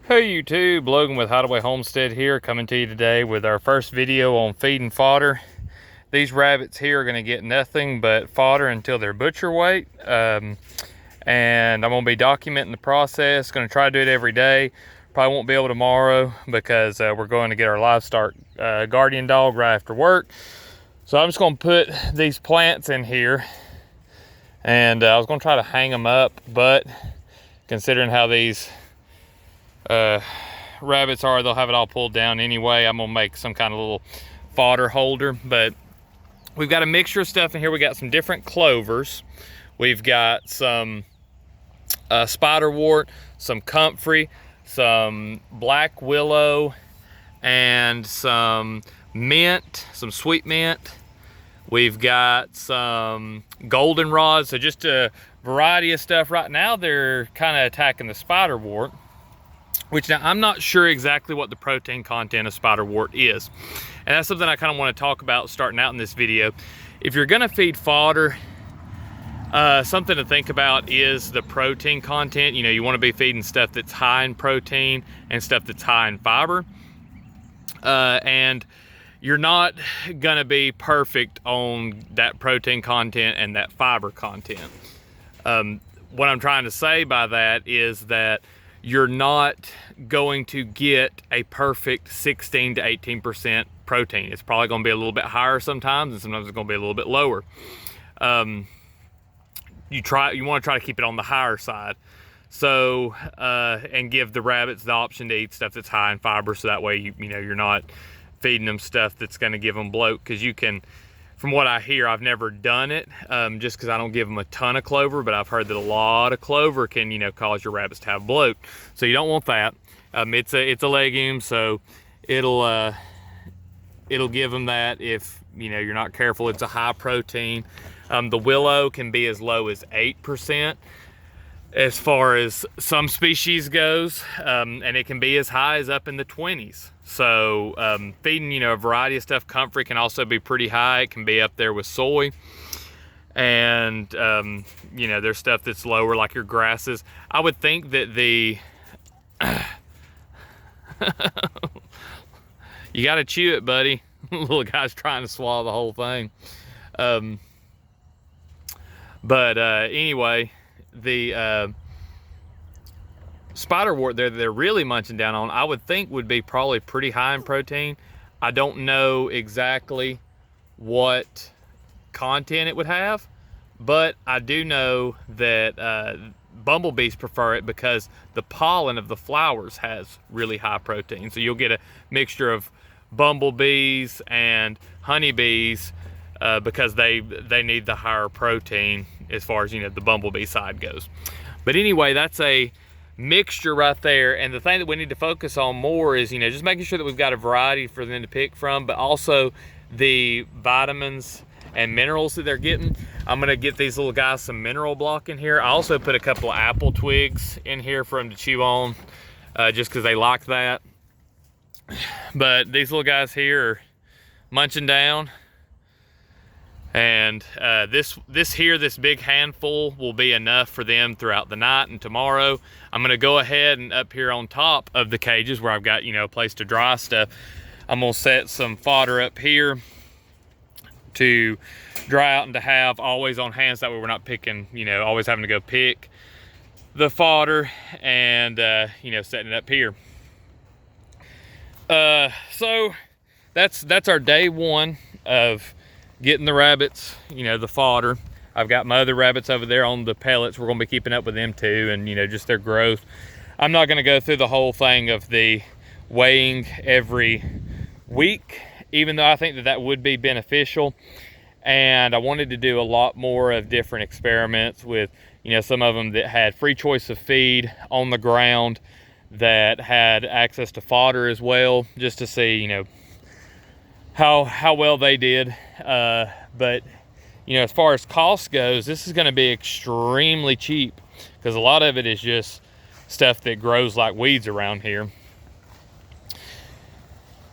Hey YouTube, Logan with Hideaway Homestead here, coming to you today with our first video on feeding fodder. These rabbits here are going to get nothing but fodder until they're butcher weight, and I'm going to be documenting the process. Going to try to do it every day. Probably won't be able tomorrow because we're going to get our livestock guardian dog right after work. So I'm just going to put these plants in here, and I was going to try to hang them up, but considering how these rabbits are, they'll have it all pulled down anyway. I'm gonna make some kind of little fodder holder, but we've got a mixture of stuff in here. We got some different clovers, we've got some spiderwort, some comfrey, some black willow, and some mint, some sweet mint. We've got some goldenrod, so just a variety of stuff. Right now they're kind of attacking the spiderwort, which now I'm not sure exactly what the protein content of spiderwort is. And that's something I kind of want to talk about starting out in this video. If you're gonna feed fodder, something to think about is the protein content. You know, you want to be feeding stuff that's high in protein and stuff that's high in fiber. And you're not gonna be perfect on that protein content and that fiber content. What I'm trying to say by that is that you're not going to get a perfect 16 to 18% protein. It's probably going to be a little bit higher sometimes, and sometimes it's going to be a little bit lower. You want to try to keep it on the higher side. So, and give the rabbits the option to eat stuff that's high in fiber, so that way you're not feeding them stuff that's going to give them bloat. Because you can, from what I hear, I've never done it, just because I don't give them a ton of clover, but I've heard that a lot of clover can, cause your rabbits to have bloat. So you don't want that. It's a legume, so it'll give them that if you're not careful. It's a high protein. The willow can be as low as 8% as far as some species goes, and it can be as high as up in the 20s. So feeding a variety of stuff. Comfrey can also be pretty high. It can be up there with soy, and there's stuff that's lower, like your grasses. I would think that the you got to chew it, buddy. Little guy's trying to swallow the whole thing. Anyway, the spiderwort they're really munching down on, I would think would be probably pretty high in protein. I don't know exactly what content it would have, but I do know that bumblebees prefer it because the pollen of the flowers has really high protein. So you'll get a mixture of bumblebees and honeybees because they need the higher protein as far as the bumblebee side goes. But anyway, that's a mixture right there, and the thing that we need to focus on more is just making sure that we've got a variety for them to pick from, but also the vitamins and minerals that they're getting. I'm gonna get these little guys some mineral block in here. I also put a couple of apple twigs in here for them to chew on, just because they like that. But these little guys here are munching down, and this big handful will be enough for them throughout the night. And tomorrow I'm gonna go ahead and up here on top of the cages where I've got a place to dry stuff, I'm gonna set some fodder up here to dry out and to have always on hand, so that way we're not picking, always having to go pick the fodder and setting it up here. So that's our day one of getting the rabbits, the fodder. I've got my other rabbits over there on the pellets. We're gonna be keeping up with them too, and just their growth. I'm not gonna go through the whole thing of the weighing every week, even though I think that would be beneficial. And I wanted to do a lot more of different experiments with, some of them that had free choice of feed on the ground, that had access to fodder as well, just to see, how well they did. But as far as cost goes, this is going to be extremely cheap, because a lot of it is just stuff that grows like weeds around here.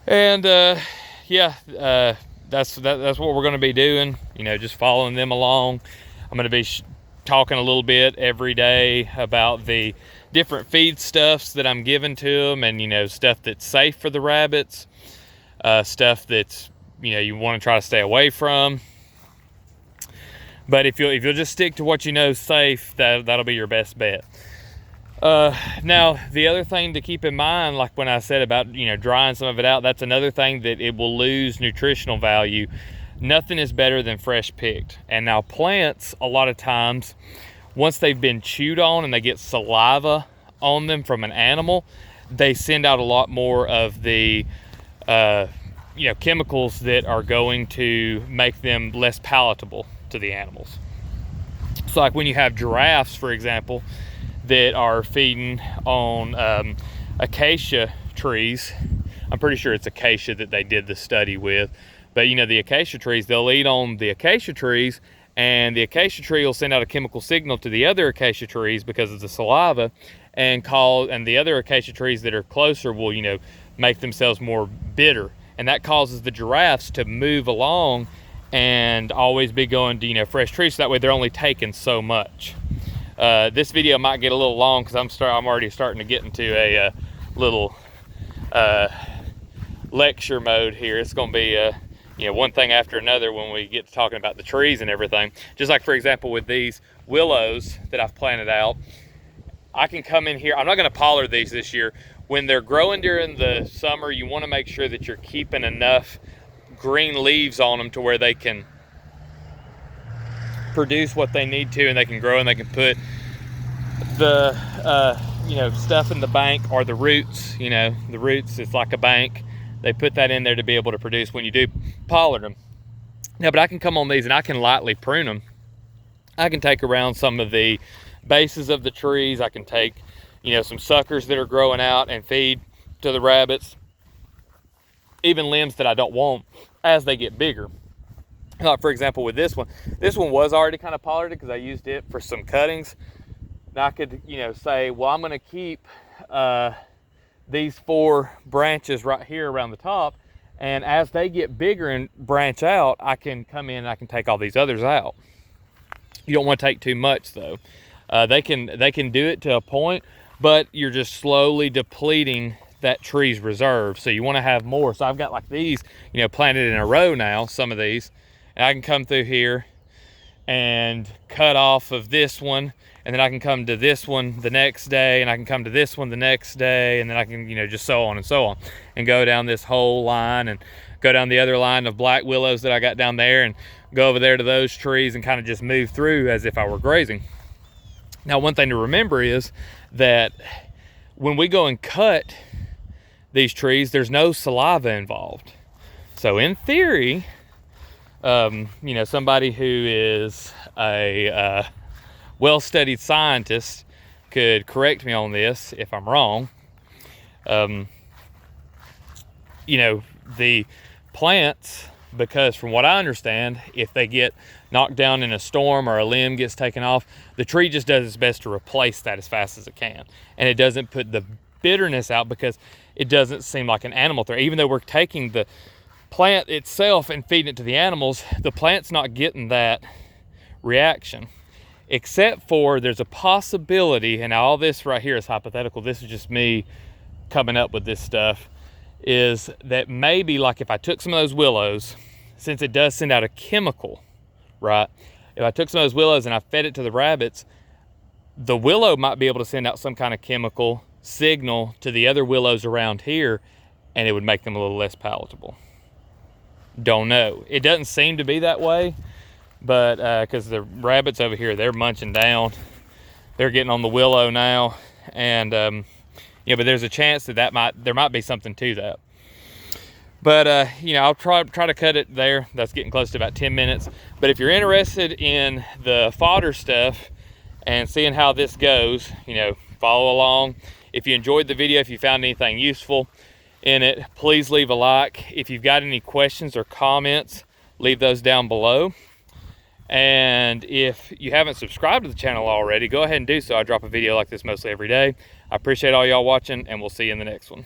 And that's what we're going to be doing, just following them along. I'm going to be talking a little bit every day about the different feed stuffs that I'm giving to them, and, you know, stuff that's safe for the rabbits, stuff that's, you know, you want to try to stay away from. But if you'll just stick to what you know is safe, that'll be your best bet. Now, the other thing to keep in mind, like when I said about, you know, drying some of it out, that's another thing that it will lose nutritional value. Nothing is better than fresh picked. And now plants, a lot of times, once they've been chewed on and they get saliva on them from an animal, they send out a lot more of the you know, chemicals that are going to make them less palatable to the animals. So like when you have giraffes, for example, that are feeding on acacia trees, I'm pretty sure it's acacia that they did the study with, but you know, the acacia trees, they'll eat on the acacia trees, and the acacia tree will send out a chemical signal to the other acacia trees because of the saliva, and the other acacia trees that are closer will, you know, make themselves more bitter, and that causes the giraffes to move along and always be going to, you know, fresh trees, so that way they're only taking so much. This video might get a little long because I'm already starting to get into a little lecture mode here. It's going to be you know, one thing after another when we get to talking about the trees and everything. Just like, for example, with these willows that I've planted out, I can come in here. I'm not going to pollard these this year. When they're growing during the summer, you want to make sure that you're keeping enough green leaves on them to where they can produce what they need to, and they can grow, and they can put the you know, stuff in the bank, or the roots. You know, the roots, it's like a bank. They put that in there to be able to produce when you do pollard them. Now, but I can come on these and I can lightly prune them. I can take around some of the bases of the trees. I can take, you know, some suckers that are growing out and feed to the rabbits. Even limbs that I don't want as they get bigger. Like, for example, with this one was already kind of pollarded because I used it for some cuttings. Now I could, you know, say, well, I'm going to keep these 4 branches right here around the top, and as they get bigger and branch out, I can come in and I can take all these others out. You don't want to take too much though. They can do it to a point, but you're just slowly depleting that tree's reserve. So you want to have more. So I've got like these, you know, planted in a row now, some of these, and I can come through here and cut off of this one, and then I can come to this one the next day, and I can come to this one the next day, and then I can, you know, just so on and so on, and go down this whole line, and go down the other line of black willows that I got down there, and go over there to those trees, and kind of just move through as if I were grazing. Now, one thing to remember is that when we go and cut these trees, there's no saliva involved. So in theory, you know, somebody who is a well-studied scientist could correct me on this if I'm wrong. You know, the plants, because from what I understand, if they get knocked down in a storm or a limb gets taken off, the tree just does its best to replace that as fast as it can. And it doesn't put the bitterness out because it doesn't seem like an animal threat. Even though we're taking the plant itself and feeding it to the animals, the plant's not getting that reaction. Except for there's a possibility, and all this right here is hypothetical, this is just me coming up with this stuff, is that maybe like if I took some of those willows, since it does send out a chemical, right? If I took some of those willows and I fed it to the rabbits, the willow might be able to send out some kind of chemical signal to the other willows around here, and it would make them a little less palatable. Don't know. It doesn't seem to be that way, but because the rabbits over here, they're munching down. They're getting on the willow now, and yeah, but there's a chance that there might be something to that. But you know, I'll try to cut it there. That's getting close to about 10 minutes. But if you're interested in the fodder stuff and seeing how this goes, you know, follow along. If you enjoyed the video, if you found anything useful in it, please leave a like. If you've got any questions or comments, leave those down below. And if you haven't subscribed to the channel already, go ahead and do so. I drop a video like this mostly every day. I appreciate all y'all watching, and we'll see you in the next one.